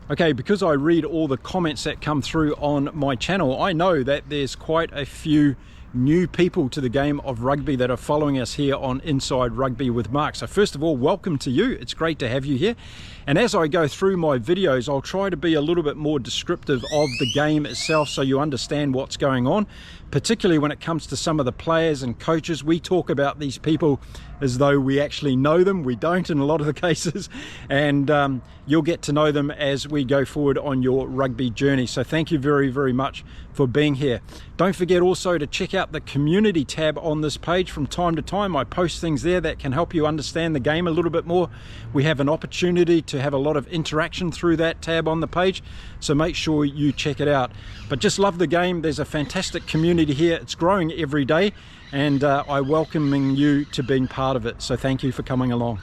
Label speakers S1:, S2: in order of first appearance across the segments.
S1: Okay, because I read all the comments that come through on my channel, I know that there's quite a few new people to the game of rugby that are following us here on Inside Rugby with Mark. So first of all, welcome to you. It's great to have you here. And as I go through my videos, I'll try to be a little bit more descriptive of the game itself so you understand what's going on, particularly when it comes to some of the players and coaches. We talk about these people as though we actually know them. We don't in a lot of the cases, and you'll get to know them as we go forward on your rugby journey. So thank you very, very much for being here. Don't forget also to check out the community tab on this page. From time to time I post things there that can help you understand the game a little bit more. We have an opportunity to have a lot of interaction through that tab on the page, so make sure you check it out. But just love the game. There's a fantastic community here. It's growing every day, and I welcome you to being part of it. So thank you for coming along.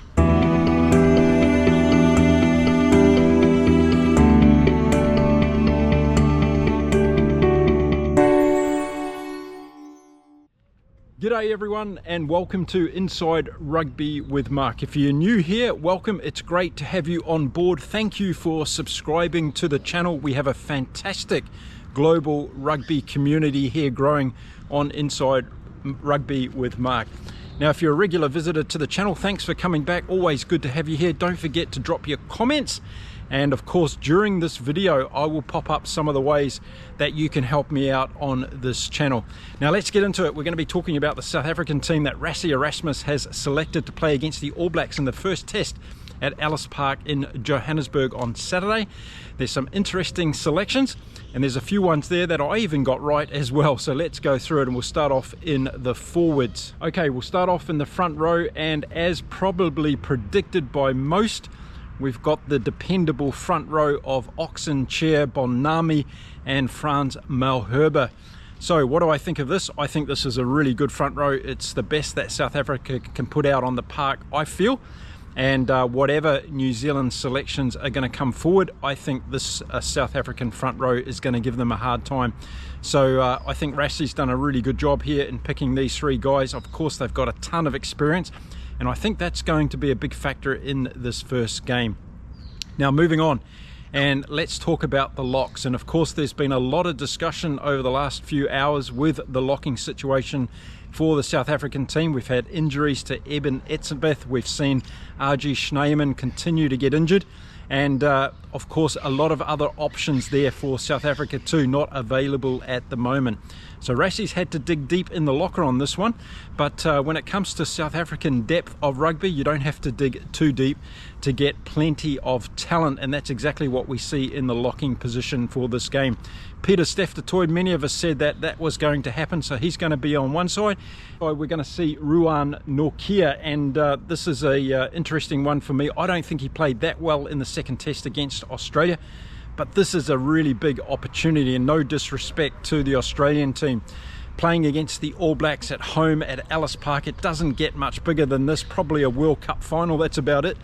S1: G'day everyone, and welcome to Inside Rugby with Mark. If you're new here, welcome. It's great to have you on board. Thank you for subscribing to the channel. We have a fantastic global rugby community here growing on Inside Rugby with Mark. Now, if you're a regular visitor to the channel, thanks for coming back. Always good to have you here. Don't forget to drop your comments. And of course, during this video, I will pop up some of the ways that you can help me out on this channel. Now let's get into it. We're going to be talking about the South African team that Rassie Erasmus has selected to play against the All Blacks in the first test at Ellis Park in Johannesburg on Saturday. There's some interesting selections, and there's a few ones there that I even got right as well. So let's go through it, and we'll start off in the forwards. Okay, we'll start off in the front row, and as probably predicted by most, we've got the dependable front row of Oxen, Chair, Bonami and Franz Malherbe. So what do I think of this? I think this is a really good front row. It's the best that South Africa can put out on the park, I feel. And whatever New Zealand selections are going to come forward, I think this South African front row is going to give them a hard time. So I think Rassie's done a really good job here in picking these three guys. Of course, they've got a ton of experience, and I think that's going to be a big factor in this first game. Now moving on, and let's talk about the locks. And of course, there's been a lot of discussion over the last few hours with the locking situation for the South African team. We've had injuries to Eben Etzebeth. We've seen RG Schneemann continue to get injured. And of course, a lot of other options there for South Africa too, not available at the moment. So Rassie's had to dig deep in the locker on this one. But when it comes to South African depth of rugby, you don't have to dig too deep to get plenty of talent. And that's exactly what we see in the locking position for this game. Peter Steph-Toy, many of us said that that was going to happen, so he's going to be on one side. We're going to see Ruan Norkia, and this is a interesting one for me. I don't think he played that well in the second test against Australia, but this is a really big opportunity, and no disrespect to the Australian team. Playing against the All Blacks at home at Ellis Park, it doesn't get much bigger than this, probably a World Cup final, that's about it.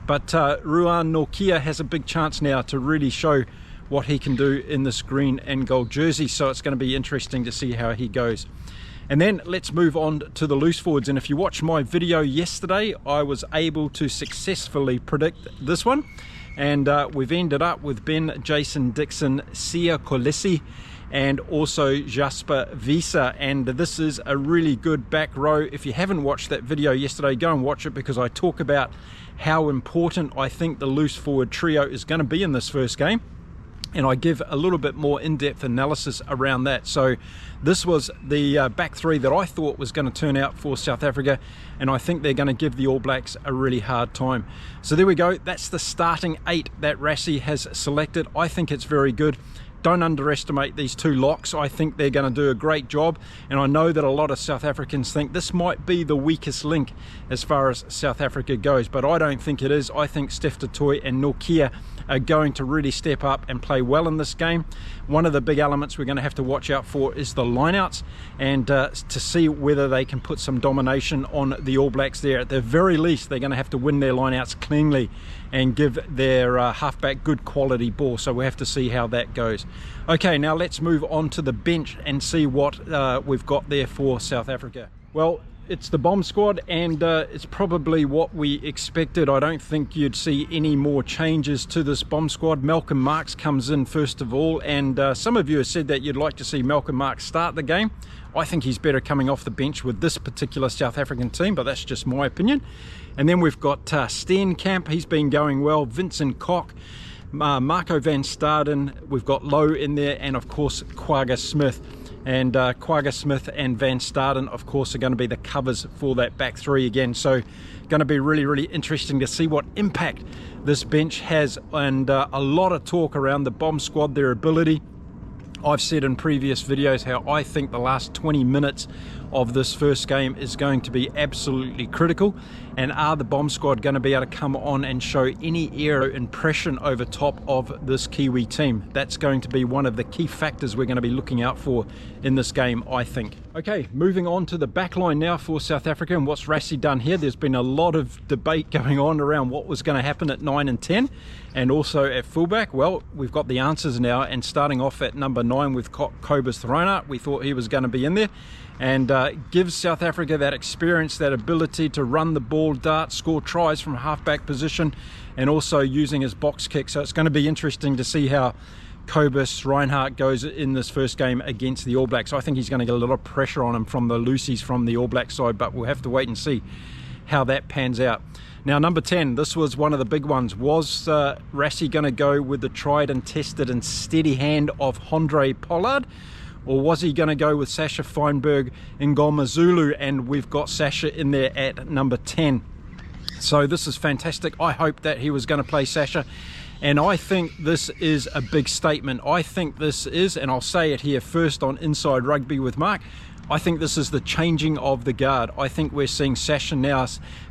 S1: But Ruan Norkia has a big chance now to really show what he can do in this green and gold jersey, so it's going to be interesting to see how he goes. And then let's move on to the loose forwards. And if you watched my video yesterday, I was able to successfully predict this one, and we've ended up with Ben Jason Dixon, Sia Kolisi and also Jasper Visa, and this is a really good back row. If you haven't watched that video yesterday, go and watch it, because I talk about how important I think the loose forward trio is going to be in this first game, and I give a little bit more in-depth analysis around that. So this was the back three that I thought was going to turn out for South Africa, and I think they're going to give the All Blacks a really hard time. So there we go. That's the starting 8 that Rassie has selected. I think it's very good. Don't underestimate these two locks. I think they're going to do a great job, and I know that a lot of South Africans think this might be the weakest link as far as South Africa goes, but I don't think it is. I think Steph-Toy and Norkia are going to really step up and play well in this game. One of the big elements we're going to have to watch out for is the lineouts, and to see whether they can put some domination on the All Blacks there. At the very least, they're going to have to win their lineouts cleanly and give their halfback good quality ball, so we have to see how that goes. Okay, now let's move on to the bench and see what we've got there for South Africa. Well, it's the bomb squad, and it's probably what we expected. I don't think you'd see any more changes to this bomb squad. Malcolm Marx comes in first of all, and some of you have said that you'd like to see Malcolm Marx start the game. I think he's better coming off the bench with this particular South African team, but that's just my opinion. And then we've got Steenkamp, he's been going well, Vincent Koch, Marco van Staden, we've got Lowe in there, and of course Quagga Smith. And Quagga Smith and Van Staden, of course, are going to be the covers for that back three again. So going to be really interesting to see what impact this bench has, and a lot of talk around the bomb squad, their ability. I've said in previous videos how I think the last 20 minutes of this first game is going to be absolutely critical, and are the bomb squad going to be able to come on and show any aero impression over top of this Kiwi team? That's going to be one of the key factors we're going to be looking out for in this game, I think. Okay, moving on to the back line now for South Africa, and what's Rassie done here. There's been a lot of debate going on around what was going to happen at 9 and 10 and also at fullback. Well, we've got the answers now, and starting off at number 9 with Cobus Throna, we thought he was going to be in there, and gives South Africa that experience, that ability to run the ball, dart, score tries from halfback position, and also using his box kick. So it's going to be interesting to see how Cobus Reinhardt goes in this first game against the All Blacks. I think he's going to get a lot of pressure on him from the loosies from the All Black side, but we'll have to wait and see how that pans out. Now, number 10, this was one of the big ones. Was Rassie going to go with the tried and tested and steady hand of Handré Pollard, or was he going to go with Sasha Feinberg in Ngoma Zulu? And we've got Sasha in there at number 10. So this is fantastic. I hope that he was going to play Sasha, and I think this is a big statement. I think this is, and I'll say it here first on Inside Rugby with Mark, I think this is the changing of the guard. I think we're seeing Sasha now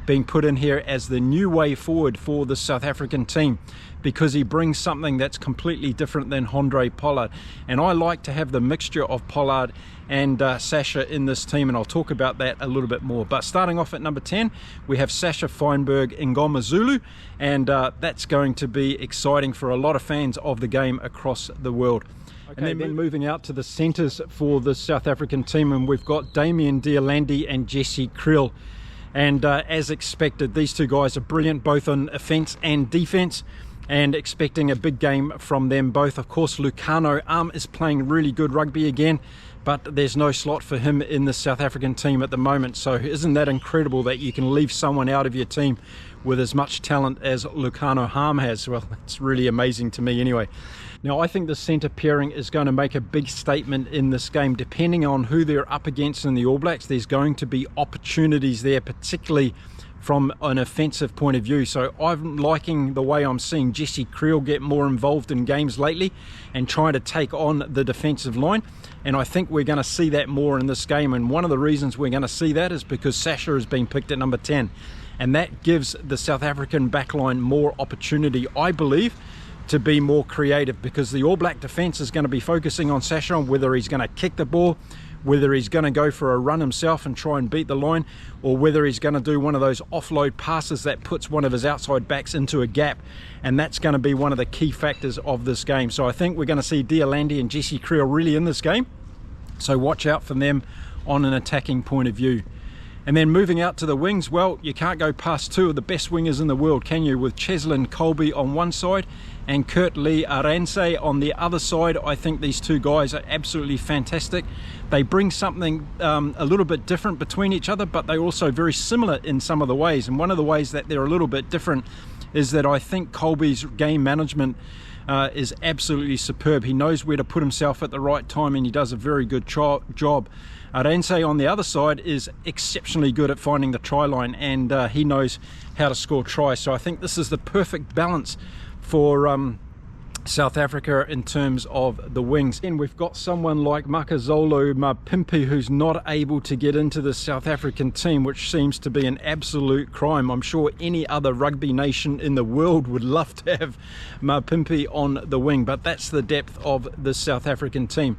S1: being put in here as the new way forward for the South African team, because he brings something that's completely different than Handré Pollard. And I like to have the mixture of Pollard and Sasha in this team, and I'll talk about that a little bit more. But starting off at number 10, we have Sasha Feinberg in Ngoma Zulu, and that's going to be exciting for a lot of fans of the game across the world. Okay, and then moving out to the centres for the South African team, and we've got Damian Deolandi and Jesse Kriel. And as expected, these two guys are brilliant both on offence and defence, and expecting a big game from them both. Of course, Lucano is playing really good rugby again, but there's no slot for him in the South African team at the moment. So isn't that incredible that you can leave someone out of your team with as much talent as Lucano has? Well, it's really amazing to me anyway. Now, I think the centre pairing is going to make a big statement in this game. Depending on who they're up against in the All Blacks, there's going to be opportunities there, particularly from an offensive point of view. So I'm liking the way I'm seeing Jesse Kriel get more involved in games lately and trying to take on the defensive line. And I think we're going to see that more in this game. And one of the reasons we're going to see that is because Sasha has been picked at number 10. And that gives the South African backline more opportunity, I believe, to be more creative, because the All Black defence is going to be focusing on Sasha, on whether he's going to kick the ball, whether he's going to go for a run himself and try and beat the line, or whether he's going to do one of those offload passes that puts one of his outside backs into a gap. And that's going to be one of the key factors of this game. So I think we're going to see Deolandi and Jesse Kriel really in this game. So watch out for them on an attacking point of view. And then moving out to the wings, well, you can't go past two of the best wingers in the world, can you? With Cheslin Colby on one side and Kurt Lee Arendse on the other side. I think these two guys are absolutely fantastic. They bring something a little bit different between each other, but they're also very similar in some of the ways. And one of the ways that they're a little bit different is that I think Colby's game management is absolutely superb. He knows where to put himself at the right time, and he does a very good job. Arendse on the other side is exceptionally good at finding the try line, and he knows how to score tries. So I think this is the perfect balance for South Africa in terms of the wings. And we've got someone like Makazole Mapimpi who's not able to get into the South African team, which seems to be an absolute crime. I'm sure any other rugby nation in the world would love to have Mapimpi on the wing, but that's the depth of the South African team.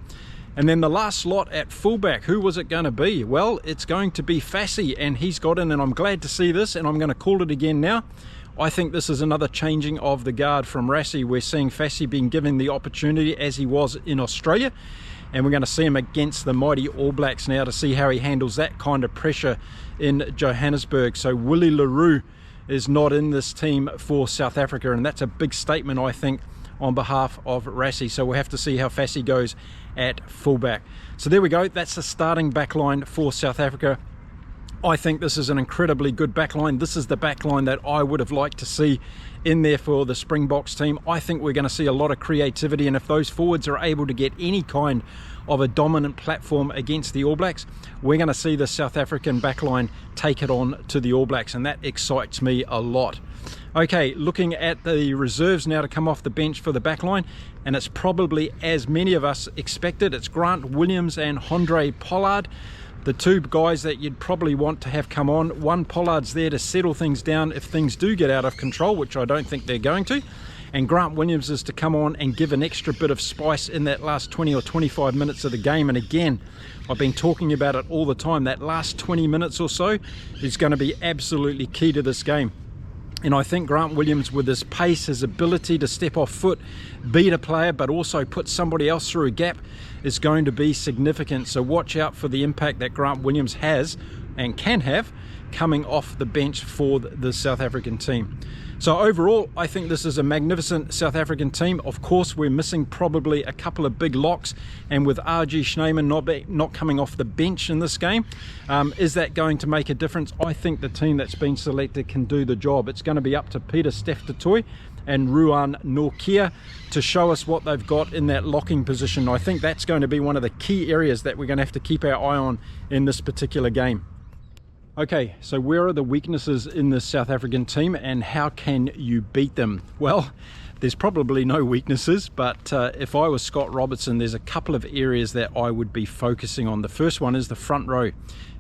S1: And then the last slot at fullback, who was it going to be? Well, it's going to be Rassie, and he's got in, and I'm glad to see this, and I'm going to call it again now. I think this is another changing of the guard from Rassie. We're seeing Rassie being given the opportunity as he was in Australia, and we're going to see him against the mighty All Blacks now to see how he handles that kind of pressure in Johannesburg. So Willie LaRue is not in this team for South Africa, and that's a big statement, I think, on behalf of Rassie. So we'll have to see how fast he goes at fullback. So there we go, that's the starting back line for South Africa. I think this is an incredibly good backline. This is the backline that I would have liked to see in there for the Springboks team. I think we're going to see a lot of creativity, and if those forwards are able to get any kind of a dominant platform against the All Blacks, we're going to see the South African backline take it on to the All Blacks, and that excites me a lot. Okay, looking at the reserves now to come off the bench for the backline, and it's probably as many of us expected. It's Grant Williams and Andre Pollard, the two guys that you'd probably want to have come on. One, Pollard's there to settle things down if things do get out of control, which I don't think they're going to. And Grant Williams is to come on and give an extra bit of spice in that last 20 or 25 minutes of the game. And again, I've been talking about it all the time. That last 20 minutes or so is going to be absolutely key to this game. And I think Grant Williams, with his pace, his ability to step off foot, beat a player, but also put somebody else through a gap, is going to be significant. So watch out for the impact that Grant Williams has and can have coming off the bench for the South African team. So overall, I think this is a magnificent South African team. Of course, we're missing probably a couple of big locks, and with R.G. Schneemann not coming off the bench in this game, is that going to make a difference? I think the team that's been selected can do the job. It's going to be up to Peter Steph-Tutoy and Ruan Norkia to show us what they've got in that locking position. I think that's going to be one of the key areas that we're going to have to keep our eye on in this particular game. Okay, so where are the weaknesses in the South African team, and how can you beat them? Well, there's probably no weaknesses, but if I was Scott Robertson, there's a couple of areas that I would be focusing on. The first one is the front row.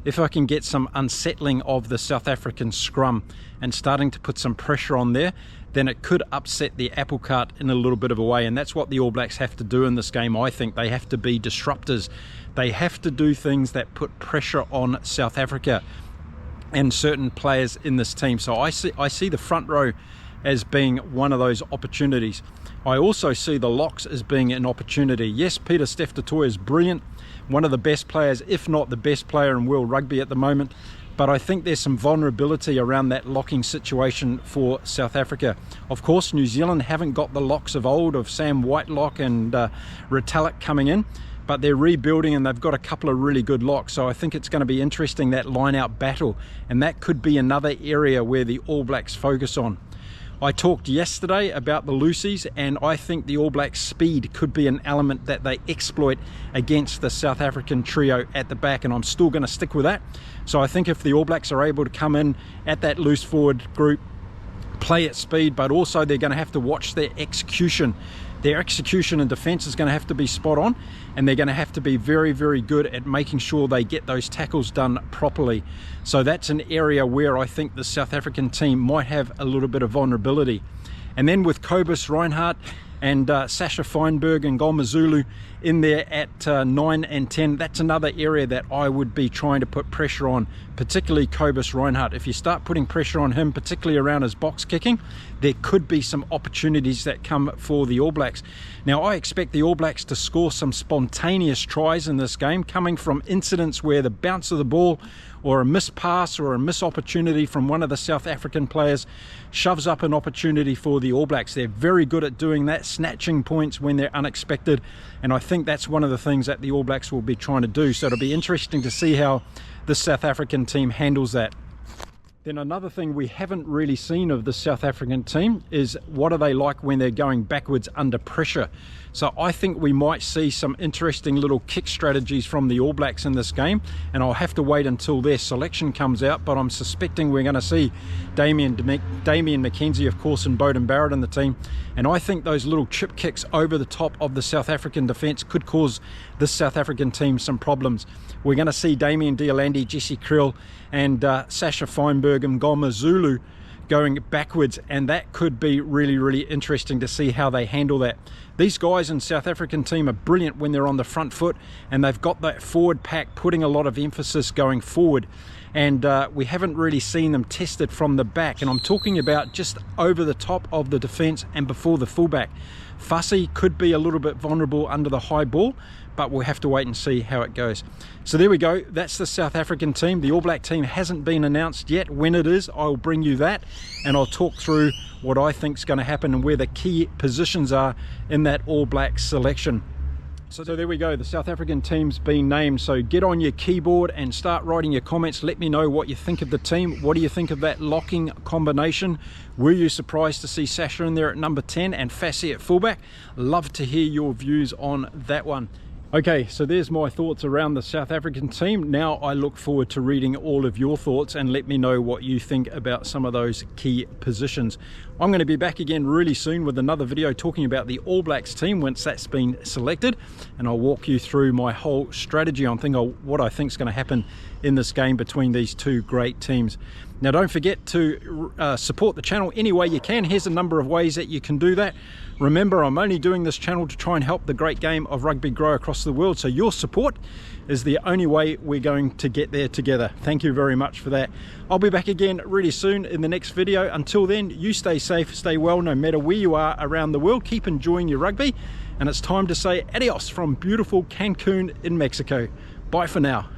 S1: If I can get some unsettling of the South African scrum and starting to put some pressure on there, then it could upset the apple cart in a little bit of a way, and that's what the All Blacks have to do in this game. I think they have to be disruptors. They have to do things that put pressure on South Africa and certain players in this team. So I see the front row as being one of those opportunities. I also see the locks as being an opportunity. Yes, Peter Steph-Tutoy is brilliant, one of the best players, if not the best player in world rugby at the moment, but I think there's some vulnerability around that locking situation for South Africa. Of course, New Zealand haven't got the locks of old of Sam Whitelock and Retallick coming in, but they're rebuilding and they've got a couple of really good locks. So I think it's going to be interesting, that line-out battle, and that could be another area where the All Blacks focus on. I talked yesterday about the loosies, and I think the All Blacks' speed could be an element that they exploit against the South African trio at the back, and I'm still going to stick with that. So I think if the All Blacks are able to come in at that loose forward group, play at speed, but also they're going to have to watch their execution. Their execution and defense is going to have to be spot on, and they're going to have to be very, very good at making sure they get those tackles done properly. So that's an area where I think the South African team might have a little bit of vulnerability. And then with Cobus Reinhardt and Sasha Feinberg and Ngomazulu in there at 9 and 10, that's another area that I would be trying to put pressure on, particularly Cobus Reinhardt. If you start putting pressure on him, particularly around his box kicking, there could be some opportunities that come for the All Blacks. Now, I expect the All Blacks to score some spontaneous tries in this game, coming from incidents where the bounce of the ball or a missed pass or a missed opportunity from one of the South African players shoves up an opportunity for the All Blacks. They're very good at doing that, snatching points when they're unexpected, and I think that's one of the things that the All Blacks will be trying to do. So it'll be interesting to see how the South African team handles that. Then another thing we haven't really seen of the South African team is what are they like when they're going backwards under pressure. So I think we might see some interesting little kick strategies from the All Blacks in this game, and I'll have to wait until their selection comes out, but I'm suspecting we're going to see Damian McKenzie, of course, and Beauden Barrett in the team, and I think those little chip kicks over the top of the South African defence could cause the South African team some problems. We're going to see Damian Deolandi, Jesse Kriel and Sasha Feinberg and Ngomazulu going backwards, and that could be really, really interesting to see how they handle that. These guys in South African team are brilliant when they're on the front foot, and they've got that forward pack putting a lot of emphasis going forward, and we haven't really seen them tested from the back, and I'm talking about just over the top of the defence and before the fullback. Fussy could be a little bit vulnerable under the high ball, but we'll have to wait and see how it goes. So there we go, that's the South African team. The All Black team hasn't been announced yet. When it is, I'll bring you that, and I'll talk through what I think is going to happen and where the key positions are in that All Black selection. So there we go, the South African team's been named. So get on your keyboard and start writing your comments. Let me know what you think of the team. What do you think of that locking combination? Were you surprised to see Sasha in there at number 10 and Rassie at fullback? Love to hear your views on that one. Okay, so there's my thoughts around the South African team. Now I look forward to reading all of your thoughts, and let me know what you think about some of those key positions. I'm going to be back again really soon with another video talking about the All Blacks team once that's been selected, and I'll walk you through my whole strategy on what I think is going to happen in this game between these two great teams. Now don't forget to support the channel any way you can. Here's a number of ways that you can do that. Remember, I'm only doing this channel to try and help the great game of rugby grow across the world, so your support is the only way we're going to get there together. Thank you very much for that. I'll be back again really soon in the next video. Until then, you stay safe, stay well, no matter where you are around the world. Keep enjoying your rugby, and it's time to say adios from beautiful Cancun in Mexico. Bye for now.